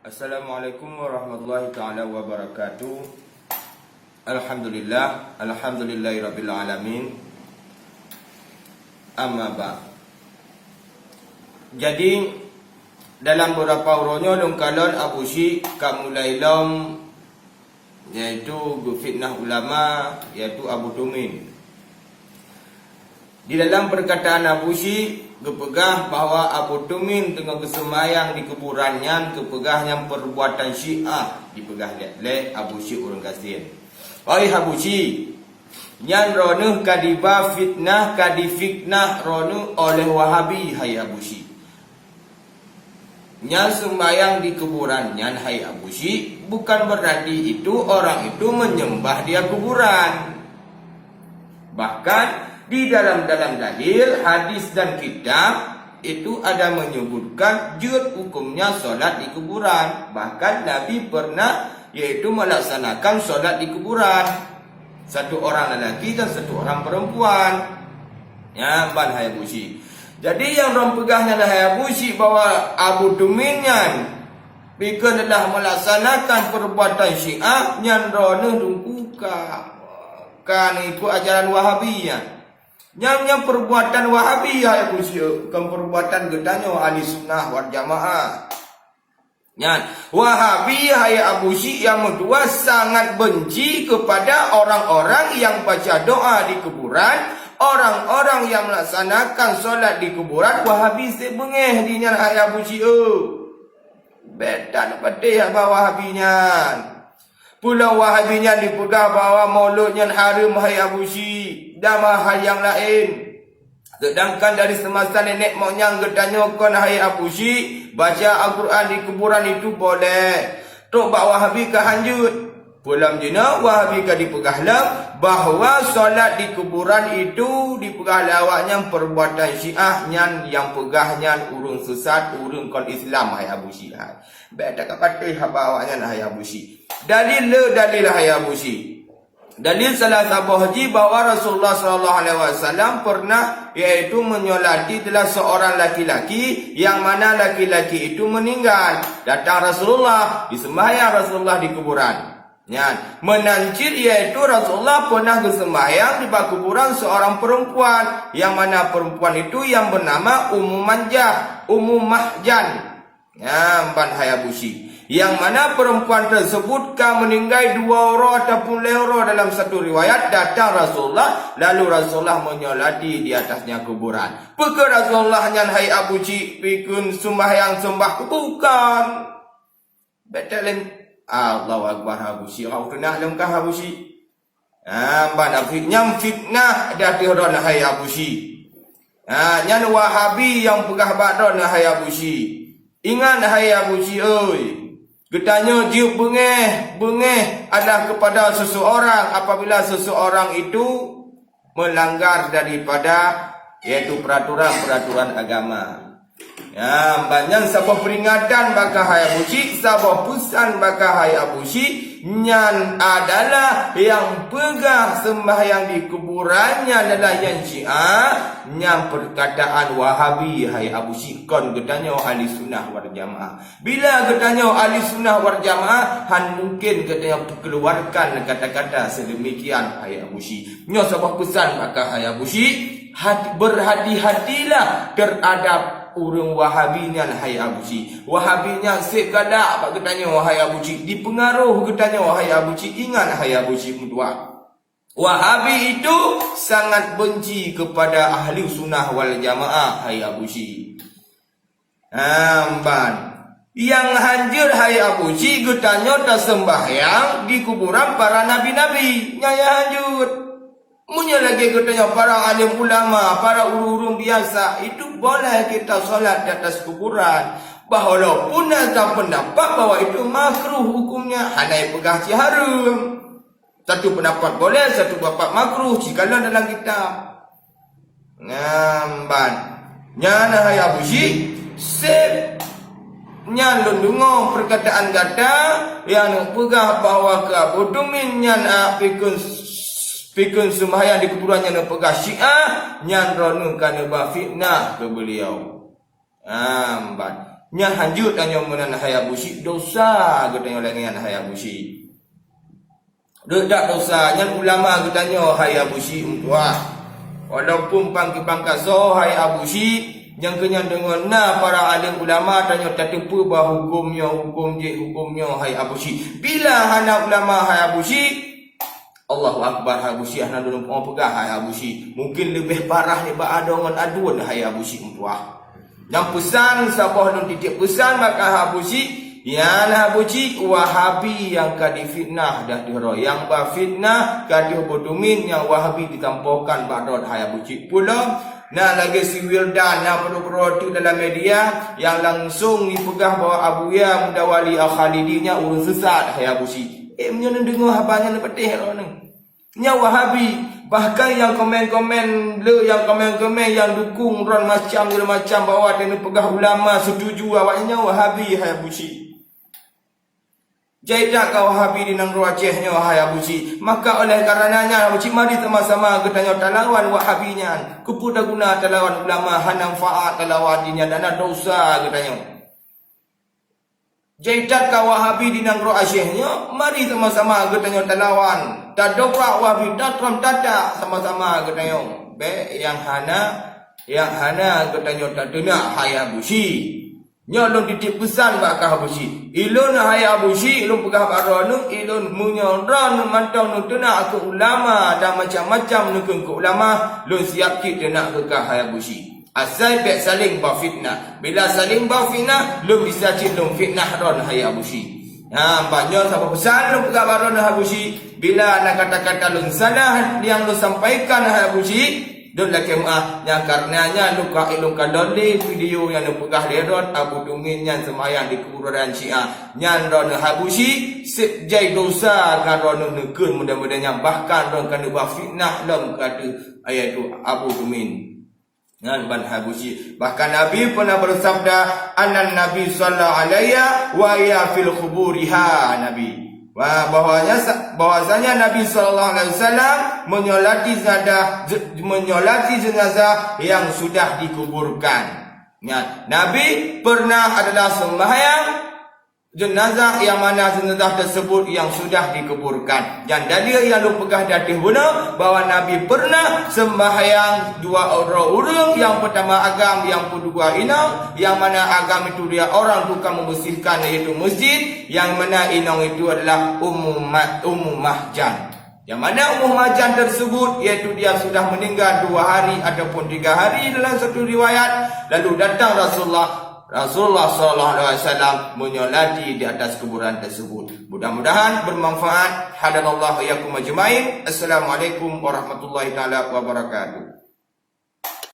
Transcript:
Assalamualaikum warahmatullahi ta'ala wabarakatuh. Alhamdulillahirabbil alamin. Amma ba'. Jadi dalam beberapa uronyo longkalon Abu Syik kamulai lom iaitu fitnah ulama iaitu Abu Tumin. Di dalam perkataan Abu Syik kepegah bahawa Abu Tumin tengah bersemayang di kuburannya, kepegah yang perbuatan Syiah dipegah oleh Abu Syik urang Kasin. Wahai Abu Syik, yang ronuh kadiba fitnah kadifitnah ronuh oleh Wahabi hai Abu Syik. Yang sembayang di kuburannya hai Abu Syik, bukan berarti itu orang itu menyembah dia kuburan. Bahkan di dalam dalil, hadis dan kitab itu ada menyebutkan jud hukumnya solat di kuburan. Bahkan Nabi pernah yaitu melaksanakan solat di kuburan. Satu orang lelaki dan satu orang perempuan. Ya, bahaya Abu Syik. Jadi yang orang pegahnya adalah Abu Syik bahawa Abu Tuminyan bika telah melaksanakan perbuatan Syiah yang ronuh dungkuka. Kan itu ajaran Wahabiyah. Yang perbuatan Wahabi ya Abu Syik, kan perbuatan gedanya ahli sunnah wal jamaah. Yang Wahabi ya Abu Syik yang kedua sangat benci kepada orang-orang yang baca doa di kuburan, orang-orang yang melaksanakan solat di kuburan. Wahabi sebengeh dinya ya Abu Syik. Beda pada apa Wahabinya. Pulau Wahabinya dipegah bahawa mauludnya haram hai Abu Syik dan hal yang lain. Sedangkan dari semasa nenek moyang gedanya kon hai Abu Syik baca Al-Quran di kuburan itu boleh. Tok bak Wahabi ke hanjut. Pulang jena Wahabi ke dipegah lah bahawa solat di kuburan itu dipegah lawaknya perbuatan Syiah yang pegahnya urung sesat urung kon Islam hai Abu Syik. Beda kapatih habawaknya hai Abu Syik. Dalil hai Abu Syik. Dalil salah satu haji bahawa Rasulullah SAW pernah iaitu menyolati telah seorang laki-laki yang mana laki-laki itu meninggal. Datang Rasulullah, disembahyang Rasulullah di kuburan. Ya, menancir iaitu Rasulullah pernah bersembahyang di kuburan seorang perempuan yang mana perempuan itu yang bernama Ummu Mahjan. Ya, Hai Abu Syik. Yang mana perempuan tersebut meninggal 2 orang ataupun 5 orang dalam satu riwayat. Datang Rasulullah, lalu Rasulullah menyolati di atasnya kuburan. Apakah Rasulullah yang hai Abu Syik pikun sembahyang sembah bukan? Betul. Allahu Akbar Abu Syik. Kau kena lemkah Abu Syik? Yang fitnah dah tiada hai Abu Syik. Yang Wahabi yang pegah badon hai Abu Syik. Ingat hai Abu Syik oi. Getanya jiup bengeh adalah kepada seseorang apabila seseorang itu melanggar daripada iaitu peraturan agama. Ya, banyak sebuah peringatan baka hai Abu Syik, sebuah pesan baka hai Abu Syik yang adalah yang pegah sembahyang di kuburannya adalah yang Syiah, yang perkataan Wahabi hai Abu Syik kon gedanya ahli sunnah wal jamaah. Bila gedanya ahli sunnah wal jamaah han mungkin gedanya keluarkan kata-kata sedemikian hai Abu Syik. Nya sebuah pesan baka hai Abu Syik, berhati-hatilah terhadap urang Wahabinya hai Abu Syik. Wahabinya segala apa ketanya wahai Abu Syik, dipengaruh ketanya wahai Abu Syik. Ingat hai Abu Syik mutua, Wahabi itu sangat benci kepada ahli sunnah wal jamaah hai Abu Syik. Yang hancur hai Abu Syik ketanya tersembahyang di kuburan para nabi-nabi. Nyaya hancur. Munya lagi katanya para alim ulama, para urung-urung biasa itu boleh kita solat di atas kuburan. Walaupun ada pendapat bahawa itu makruh hukumnya, hanai pegah si haram. Satu pendapat boleh, satu pendapat makruh jikalau dalam kitab. Ngamban. Nyana hai Abu Syik, sip nyan lundungo perkataan kata yang pegah bahawa ke Abu Tumin nyan pikun sembahyang di kuburannya nak pegah Syiah nyan ronu kana fitnah ke beliau. nya hanjut tanya menan hai Abu Syik dosa katanya lengan hai Abu Syik. Dak dosa nya ulama katanya hai Abu Syik umtua. Walaupun pangkat so hai Abu Syik yang kenyang dengan para alim ulama tanya tertempu bah hukumnya hai Abu Syik. Bila hana ulama hai Abu Syik Allahu Akbar hai Abu Syik hana dulu pegah hai Abu Syik. Mungkin lebih parah ni ba adongan aduan hai Abu Syik umtua. Yang pesan sabah nun titip pesan maka Abu Syik ya Abu Syik Wahabi yang kadi fitnah dah dihro yang ba fitnah kadi bodomin yang Wahabi ditampaukan ba'dad hai Abu Syik pula. Nah lagi si Wildan yang perlu dalam media yang langsung dipegah bahawa Abu Ya Mudawali Al-Khalidinya urus sesat hai Abu Syik. Menyo dengar habanya ni petih ni. Nya Wahabi bahkan yang komen-komen yang dukung ron macam bahawa dia pegah ulama setuju awaknya Wahabi hai Abu Syik. Jaidah kau Wahabi di nang Acehnya hai Abu Syik. Maka oleh karenanya Abu Syik mari sama-sama ketanya talawan Wahabinya. Kepuda guna talawan ulama hanang faat talawan dinya dana dosa katanya. Jaidah kau Wahabi di nang Acehnya mari sama-sama ketanya talawan. Tadobrak Wahabi datram tata sama-sama katanya. Be yang hana katanya tadena hai Abu Syik. Nyolong titip pesan bakah Abu Syik. Ilun hai Abu Syik, ilun pegah baronu, ilun munyoran mantau nu tenak ke ulama dan macam-macam nu ke ulama, lun siap kit tenak ke hai Abu Syik. Asal bek saling ba fitnah. Bila saling ba fitnah, lun bisa cit lun fitnah ron hai Abu Syik. Banyak siapa pesan lun pegah baronu Abu Syik. Bila nak kata-kata lun salah yang lun sampaikan hai Abu Syik, don la kemah yang karenanya luka ilung kadonde video yang pegah lerot Abu Dumin yang semayang di kuburan Syiah nyan ron Abu Syik sip jai dosa karon nekeun mudah-mudahan bahkan ron kana ba fitnah lam kata ayat tu Abu Dumin ngan ban Abu Syik. Bahkan Nabi pernah bersabda anan Nabi sallallahu alaihi wa ya fil khuburiha Nabi. Bahwasanya Nabi SAW menyolati jenazah yang sudah dikuburkan. Ya, Nabi pernah adalah sembahyang jenazah yang mana jenazah tersebut yang sudah dikuburkan. Dan dalil yang lu pegah datih guna bahawa Nabi pernah sembahyang dua orang yang pertama agam, yang kedua inang, yang mana agam itu dia orang tukang membersihkan iaitu masjid, yang mana inang itu adalah Ummu Mahjan. Yang mana Ummu Mahjan tersebut iaitu dia sudah meninggal 2 hari ataupun 3 hari dalam satu riwayat. Lalu datang Rasulullah SAW menyolati di atas kuburan tersebut. Mudah-mudahan bermanfaat. Hadanallahu iyyakum ajmain. Assalamualaikum warahmatullahi taala wabarakatuh.